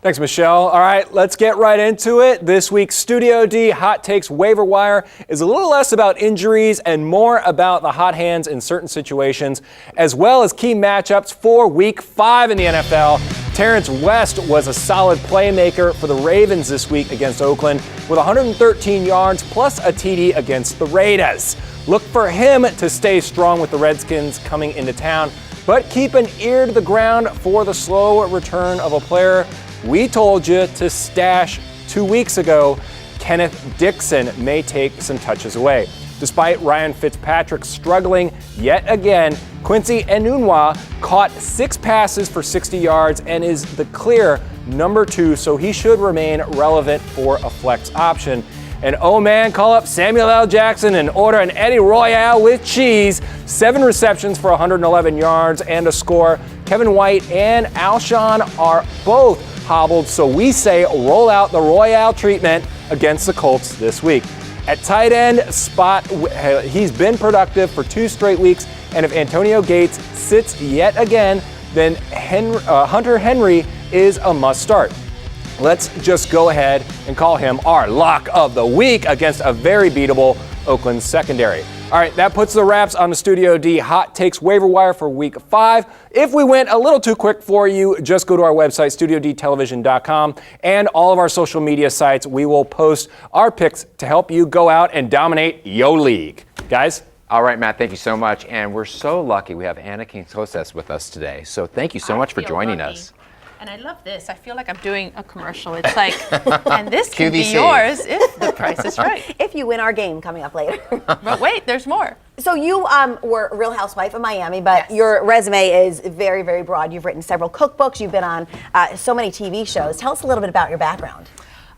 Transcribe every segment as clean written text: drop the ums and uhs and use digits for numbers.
Thanks, Michelle. All right, let's get right into it. This week's Studio D Hot Takes Waiver Wire is a little less about injuries and more about the hot hands in certain situations, as well as key matchups for Week 5 in the NFL. Terrence West was a solid playmaker for the Ravens this week against Oakland with 113 yards plus a TD against the Raiders. Look for him to stay strong with the Redskins coming into town, but keep an ear to the ground for the slow return of a player we told you to stash 2 weeks ago. Kenneth Dixon may take some touches away. Despite Ryan Fitzpatrick struggling yet again, Quincy Enunwa caught 6 passes for 60 yards and is the clear number 2, so he should remain relevant for a flex option. And oh man, call up Samuel L. Jackson and order an Eddie Royale with cheese. 7 receptions for 111 yards and a score. Kevin White and Alshon are both hobbled, so we say roll out the Royale treatment against the Colts this week. At tight end spot, he's been productive for 2 straight weeks, and if Antonio Gates sits yet again, then Hunter Henry is a must start. Let's just go ahead and call him our lock of the week against a very beatable Oakland secondary. All right, that puts the wraps on the Studio D Hot Takes Waiver Wire for Week 5. If we went a little too quick for you, just go to our website, studiodtelevision.com, and all of our social media sites. We will post our picks to help you go out and dominate your league. Guys? All right, Matt, thank you so much. And we're so lucky we have Anna King-Hostess with us today. So thank you so much for joining us. And I love this. I feel like I'm doing a commercial. It's like, and this can be yours if the price is right. If you win our game coming up later. But wait, there's more. So you were a Real Housewife of Miami, but your resume is very, very broad. You've written several cookbooks. You've been on so many TV shows. Tell us a little bit about your background.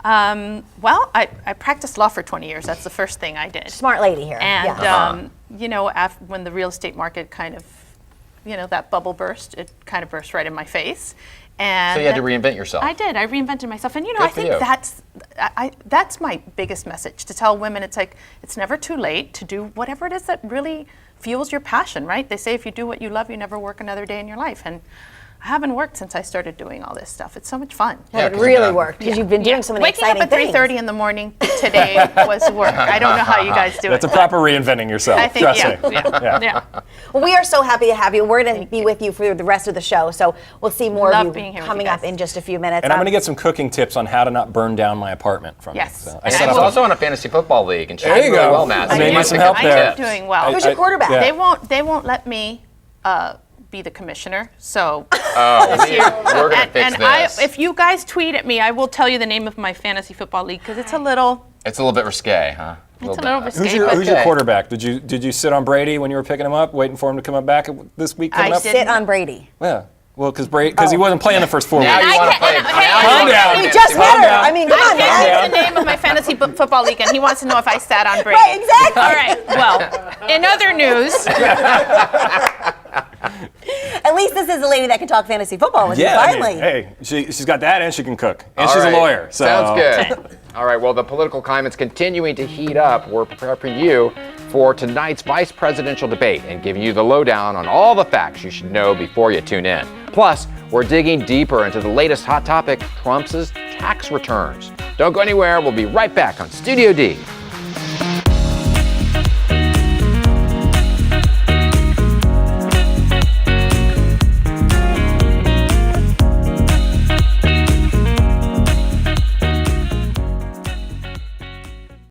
Well, I practiced law for 20 years. That's the first thing I did. Smart lady here. And, you know, when the real estate market kind of, you know, that bubble burst, it kind of burst right in my face. And so you had to reinvent yourself. I did. I reinvented myself. And, you know, I think that's my biggest message, to tell women it's like, it's never too late to do whatever it is that really fuels your passion, right? They say if you do what you love, you never work another day in your life. And I haven't worked since I started doing all this stuff. It's so much fun. Yeah, it really worked because you've been doing so many exciting things. Waking up at 3:30 in the morning today was work. I don't know how you guys do it. That's a proper reinventing yourself. I think, yeah. Well, we are so happy to have you. We're going to be with you for the rest of the show, so we'll see more of you coming up in just a few minutes. And I'm going to get some cooking tips on how to not burn down my apartment from you. So. And I was also on a fantasy football league, and she's doing really well, Matt. I need some help there. I'm doing well. Who's your quarterback? They won't let me be the commissioner, so we're gonna fix this. If you guys tweet at me, I will tell you the name of my fantasy football league because it's a little bit risque, huh? It's a little risque. Who's your quarterback? Did you sit on Brady when you were picking him up, waiting for him to come back this week? I sit on Brady. Yeah. Well, because he wasn't playing the first 4 weeks. Now you want to play. Calm down. You just met her. I mean, come on, man. I can't the name of my fantasy football league, and he wants to know if I sat on Brady. Right, exactly. All right. Well, in other news. At least this is a lady that can talk fantasy football with you, finally. Hey, she's got that and she can cook. And she's a lawyer. So. Sounds good. All right, well, the political climate's continuing to heat up. We're preparing you for tonight's vice presidential debate and giving you the lowdown on all the facts you should know before you tune in. Plus, we're digging deeper into the latest hot topic, Trump's tax returns. Don't go anywhere. We'll be right back on Studio D.